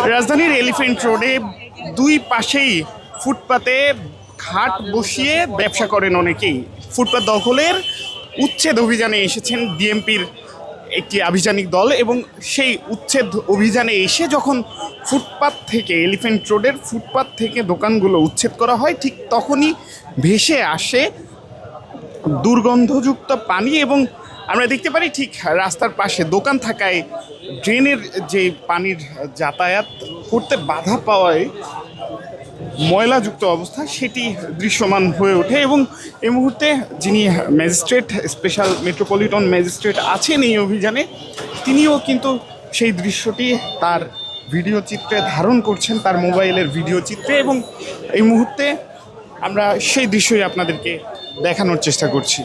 রাজধানীর এলিফ্যান্ট রোডে দুই পাশেই ফুটপাতে খাট বসিয়ে ব্যবসা করেন অনেকেই। ফুটপাত দখলের উচ্ছেদ অভিযানে এসেছেন ডিএমপির একটি আভিযানিক দল, এবং সেই উচ্ছেদ অভিযানে এসে যখন ফুটপাত থেকে, এলিফ্যান্ট রোডের ফুটপাত থেকে দোকানগুলো উচ্ছেদ করা হয়, ঠিক তখনই ভেসে আসে দুর্গন্ধযুক্ত পানি। এবং আমরা দেখতে পারি ঠিক রাস্তার পাশে দোকান থাকায় ড্রেনের যে পানির যাতায়াত করতে বাধা পাওয়ায় ময়লাযুক্ত অবস্থা সেটি দৃশ্যমান হয়ে ওঠে। এবং এই মুহূর্তে যিনি ম্যাজিস্ট্রেট, স্পেশাল মেট্রোপলিটন ম্যাজিস্ট্রেট আছেন এই অভিযানে, তিনিও কিন্তু সেই দৃশ্যটি তার ভিডিও চিত্রে ধারণ করছেন, তার মোবাইলের ভিডিও চিত্রে। এবং এই মুহূর্তে আমরা সেই দৃশ্যই আপনাদেরকে দেখানোর চেষ্টা করছি।